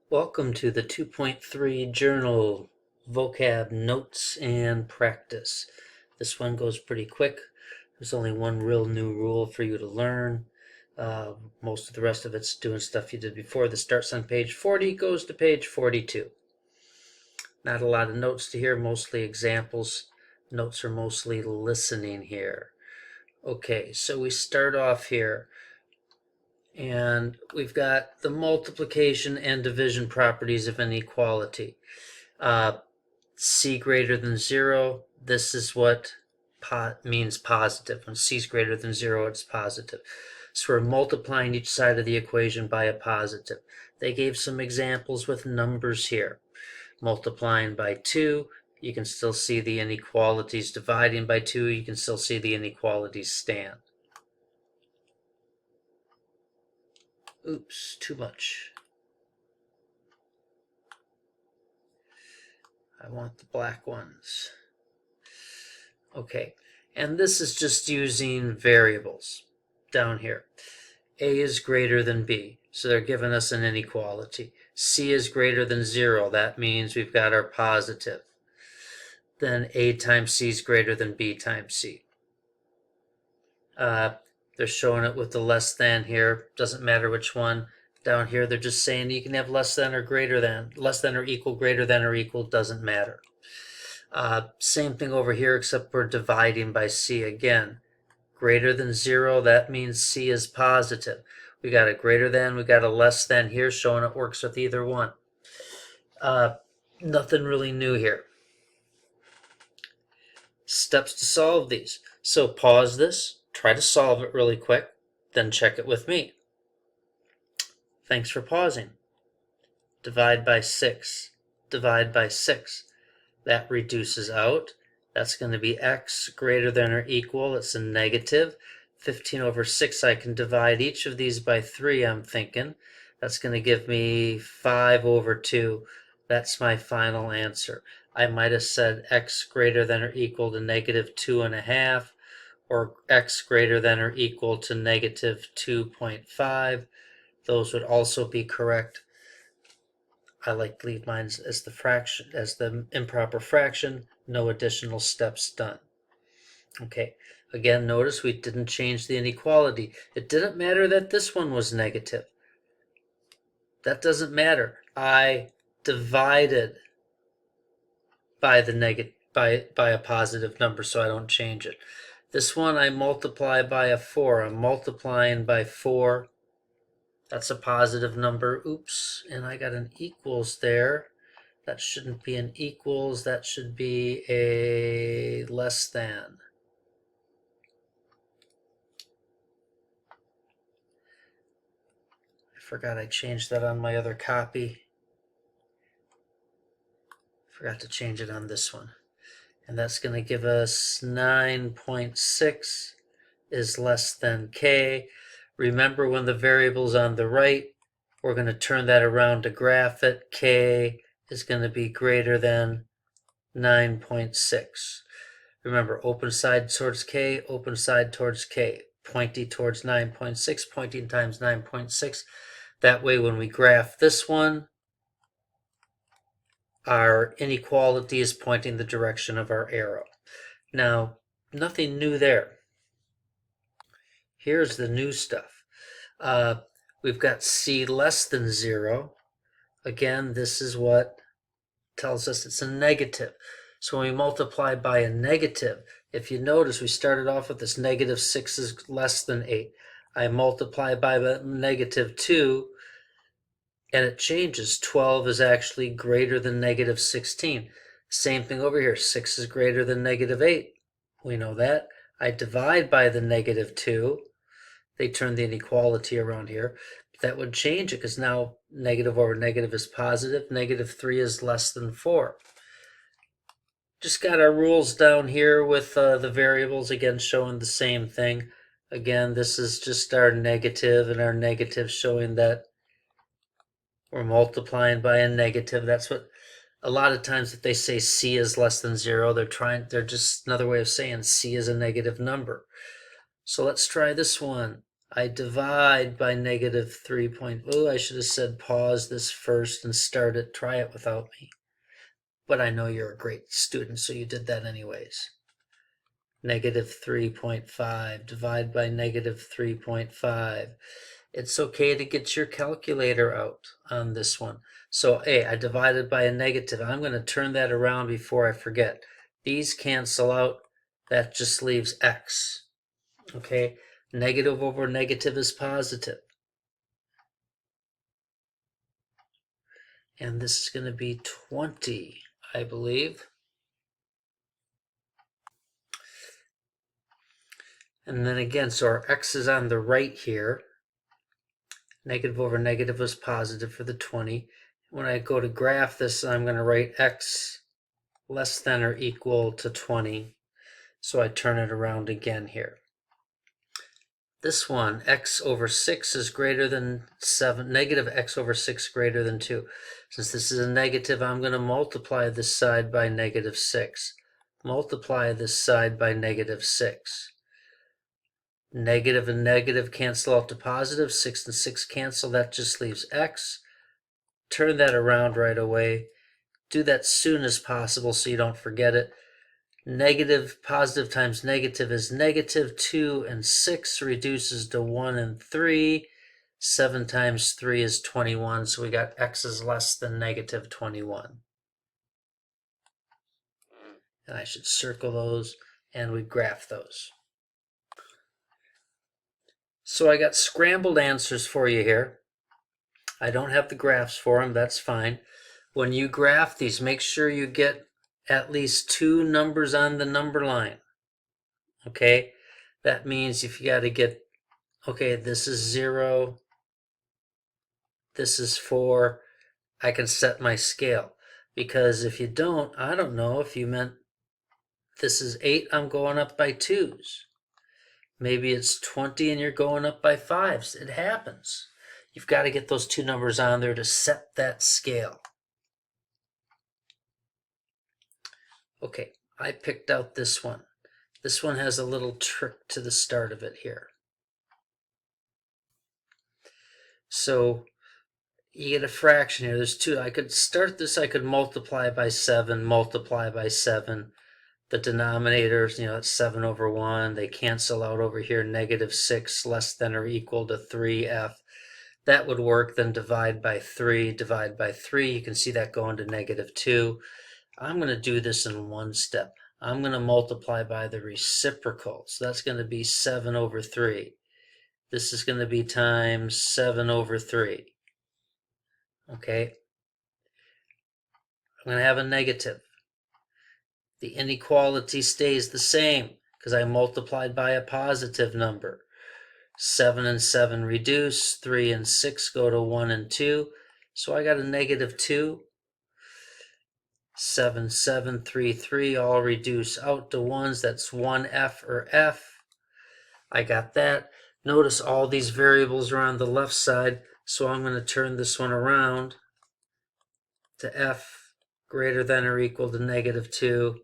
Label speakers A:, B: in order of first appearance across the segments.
A: Welcome to the 2.3 Journal Vocab Notes and Practice. This one goes pretty quick. There's only one real new rule for you to learn. Most of the rest of it's doing stuff you did before. This starts on page 40, goes to page 42. Not a lot of notes to hear, mostly examples. Notes are mostly listening here. Okay, so we start off here. And we've got the multiplication and division properties of an equality. C greater than 0, this is what means positive. When C is greater than 0, it's positive. So we're multiplying each side of the equation by a positive. They gave some examples with numbers here. Multiplying by 2, you can still see the inequalities. Dividing by 2, you can still see the inequalities stand. Oops, too much. I want the black ones. Okay, and this is just using variables down here. A is greater than B, so they're giving us an inequality. C is greater than 0, that means we've got our positive. Then A times C is greater than B times C. They're showing it with the less than here. Doesn't matter which one. Down here, they're just saying you can have less than or greater than. Less than or equal, greater than or equal, doesn't matter. Same thing over here, except we're dividing by C again. Greater than 0, that means C is positive. We got a greater than, we got a less than here, showing it works with either one. Nothing really new here. Steps to solve these. So pause this. Try to solve it really quick, then check it with me. Thanks for pausing. Divide by 6. Divide by 6. That reduces out. That's going to be x greater than or equal. It's a negative. 15 over 6, I can divide each of these by 3, I'm thinking. That's going to give me 5 over 2. That's my final answer. I might have said x greater than or equal to negative 2.5. or x greater than or equal to negative 2.5. Those would also be correct. I like to leave mine as the fraction, as the improper fraction, no additional steps done. Okay, again, notice we didn't change the inequality. It didn't matter that this one was negative. That doesn't matter. I divided by the by a positive number, so I don't change it. This one I multiply by a 4. I'm multiplying by 4. That's a positive number. Oops, and I got an equals there. That shouldn't be an equals. That should be a less than. I forgot I changed that on my other copy. Forgot to change it on this one. And that's going to give us 9.6 is less than k. Remember, when the variable's on the right, we're going to turn that around to graph it. K is going to be greater than 9.6. Remember, open side towards k, open side towards k. Pointy towards 9.6, pointing times 9.6. That way, when we graph this one, our inequality is pointing the direction of our arrow. Now, nothing new there. Here's the new stuff. We've got C less than 0. Again, this is what tells us it's a negative. So when we multiply by a negative, if you notice, we started off with this negative 6 is less than 8. I multiply by the negative 2, and it changes. 12 is actually greater than negative 16. Same thing over here. 6 is greater than negative 8. We know that. I divide by the negative 2. They turn the inequality around here. That would change it, because now negative over negative is positive. Negative 3 is less than 4. Just got our rules down here with the variables, again, showing the same thing. Again, this is just our negative, and our negative showing that we're multiplying by a negative. That's what a lot of times if they say C is less than 0, they're just another way of saying C is a negative number. So let's try this one. I divide by negative 3. Oh, I should have said pause this first and start it. Try it without me. But I know you're a great student, so you did that anyways. Negative 3.5. Divide by negative 3.5. It's okay to get your calculator out on this one. So, A, I divided by a negative. I'm going to turn that around before I forget. These cancel out. That just leaves x. Okay? Negative over negative is positive. And this is going to be 20, I believe. And then again, so our x is on the right here. Negative over negative was positive for the 20. When I go to graph this, I'm going to write x less than or equal to 20. So I turn it around again here. This one, x over 6 is greater than 7. Negative x over 6 greater than 2. Since this is a negative, I'm going to multiply this side by negative 6. Multiply this side by negative 6. Negative and negative cancel out to positive. 6 and 6 cancel. That just leaves x. Turn that around right away. Do that soon as possible so you don't forget it. Negative, positive times negative is negative. 2 and 6 reduces to 1 and 3. 7 times 3 is 21, so we got x is less than negative 21. And I should circle those, and we graph those. So I got scrambled answers for you here. I don't have the graphs for them, that's fine. When you graph these, make sure you get at least 2 numbers on the number line. Okay, that means if you got to get, okay, this is 0, this is 4, I can set my scale. Because if you don't, I don't know if you meant this is 8, I'm going up by 2s. Maybe it's 20 and you're going up by 5s. It happens. You've got to get those 2 numbers on there to set that scale. Okay, I picked out this one. This one has a little trick to the start of it here. So you get a fraction here. There's 2. I could start this, I could multiply by 7, multiply by 7. The denominators, it's 7 over 1. They cancel out over here. Negative 6 less than or equal to 3f. That would work. Then divide by 3. Divide by 3. You can see that going to negative 2. I'm going to do this in one step. I'm going to multiply by the reciprocal. So that's going to be 7 over 3. This is going to be times 7 over 3. Okay? I'm going to have a negative. The inequality stays the same because I multiplied by a positive number. 7 and 7 reduce. 3 and 6 go to 1 and 2. So I got a negative 2. 7, 7, 3, 3 all reduce out to 1s. That's 1f or f. I got that. Notice all these variables are on the left side, so I'm going to turn this one around to f greater than or equal to negative 2.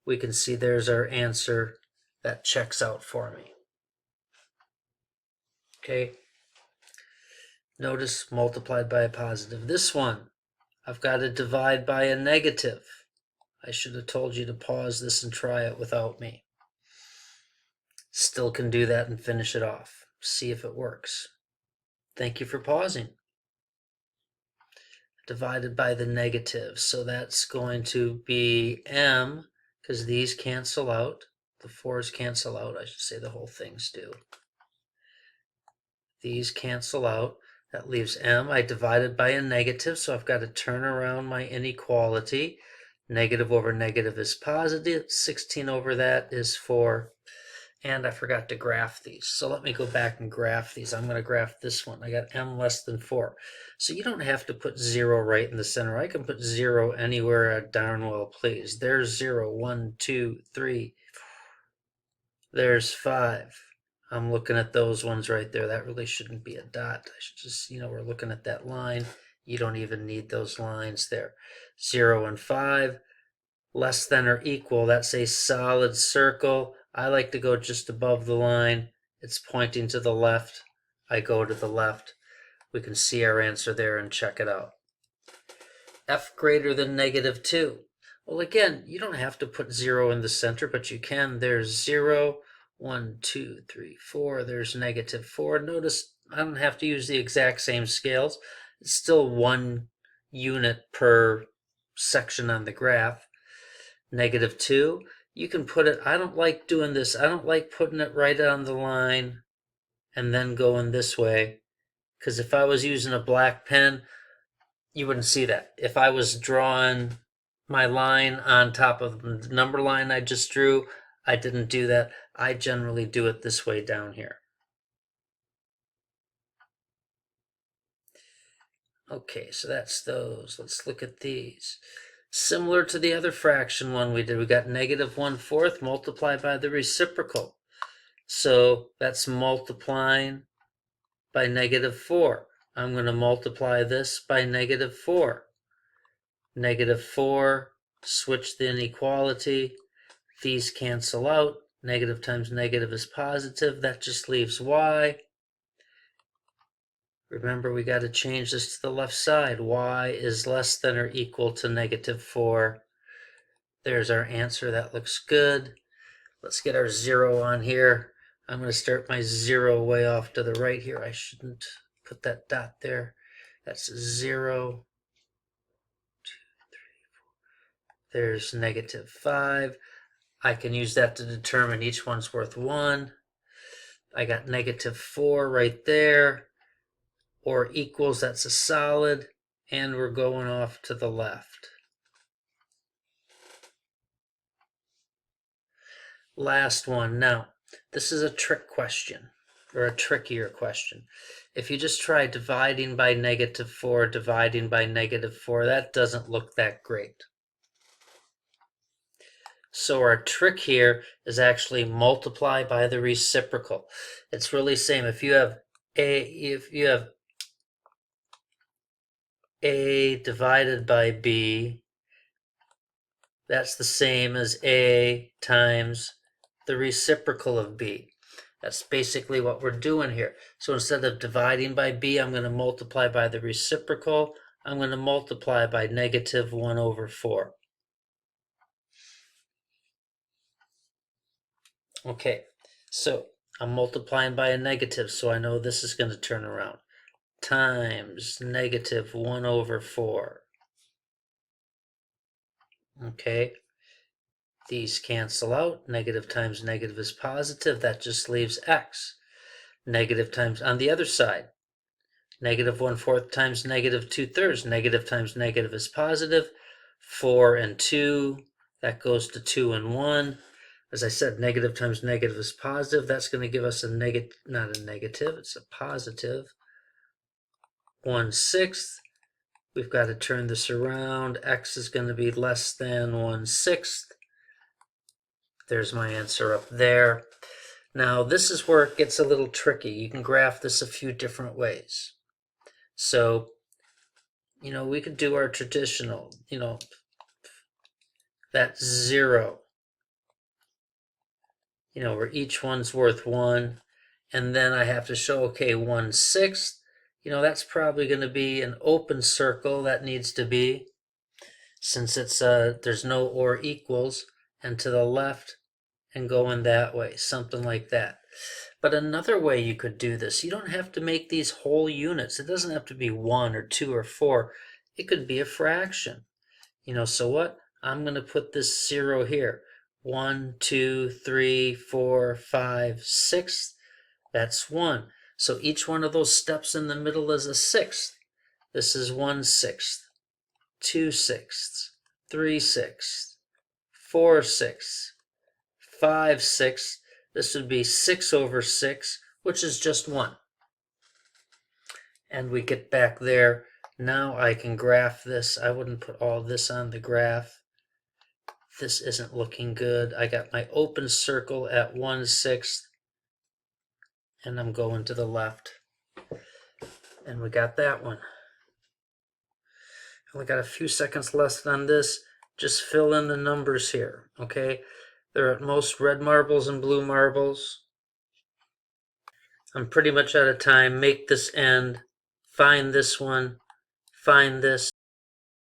A: We can see there's our answer. That checks out for me. Okay. Notice multiplied by a positive. This one, I've got to divide by a negative. I should have told you to pause this and try it without me. Still can do that and finish it off. See if it works. Thank you for pausing. Divided by the negative. So that's going to be m, because these cancel out. The 4s cancel out. I should say the whole things do. These cancel out. That leaves m. I divided by a negative, so I've got to turn around my inequality. Negative over negative is positive. 16 over that is 4. And I forgot to graph these. So let me go back and graph these. I'm going to graph this one. I got m less than 4. So you don't have to put 0 right in the center. I can put 0 anywhere I darn well please. There's 0, 1, 2, 3. There's 5. I'm looking at those ones right there. That really shouldn't be a dot. I should just, we're looking at that line. You don't even need those lines there. 0 and 5. Less than or equal. That's a solid circle. I like to go just above the line. It's pointing to the left. I go to the left. We can see our answer there and check it out. F greater than -2. Well, again, you don't have to put 0 in the center, but you can. There's 0, 1, 2, 3, 4. There's -4. Notice I don't have to use the exact same scales. It's still 1 unit per section on the graph. -2, you can put it, I don't like doing this. I don't like putting it right on the line and then going this way, because if I was using a black pen, you wouldn't see that. If I was drawing my line on top of the number line I just drew, I didn't do that. I generally do it this way down here. Okay, so that's those. Let's look at these. Similar to the other fraction one we did, we got -1/4 multiplied by the reciprocal. So that's multiplying by -4. I'm going to multiply this by -4. -4, switch the inequality. These cancel out. Negative times negative is positive. That just leaves y. Remember, we got to change this to the left side. Y is less than or equal to -4. There's our answer. That looks good. Let's get our 0 on here. I'm going to start my 0 way off to the right here. I shouldn't put that dot there. That's 0, 2, 3, 4. There's -5. I can use that to determine each one's worth 1. I got -4 right there. Or equals, that's a solid. And we're going off to the left. Last one. Now, this is a trick question, or a trickier question. If you just try dividing by -4, dividing by -4, that doesn't look that great. So our trick here is actually multiply by the reciprocal. It's really same. If you have A divided by B, that's the same as A times the reciprocal of B. That's basically what we're doing here. So instead of dividing by B, I'm going to multiply by the reciprocal. I'm going to multiply by -1/4. Okay, so I'm multiplying by a negative, so I know this is going to turn around. Times -1/4. Okay. These cancel out. Negative times negative is positive. That just leaves x. Negative times on the other side. -1/4 times -2/3. Negative times negative is positive. 4 and 2. That goes to 2 and 1. As I said, negative times negative is positive. That's going to give us a negative, not a negative, it's a positive 1/6. We've got to turn this around. X is going to be less than 1/6. There's my answer up there. Now, this is where it gets a little tricky. You can graph this a few different ways. So, we could do our traditional, that's 0. Where each one's worth 1. And then I have to show, okay, 1/6. That's probably going to be an open circle. That needs to be, since it's there's no or equals, and to the left and going that way, something like that. But another way you could do this, you don't have to make these whole units. It doesn't have to be 1 or 2 or 4. It could be a fraction. So what? I'm going to put this 0 here. 1, 2, 3, 4, 5, 6. That's 1. So each one of those steps in the middle is a 1/6. This is 1/6, 2/6, 3/6, 4/6, 5/6. This would be 6/6, which is just 1. And we get back there. Now I can graph this. I wouldn't put all this on the graph. This isn't looking good. I got my open circle at 1/6. And I'm going to the left. And we got that one. And we got a few seconds left on this. Just fill in the numbers here, okay? They're at most red marbles and blue marbles. I'm pretty much out of time. Make this end. Find this one. Find this.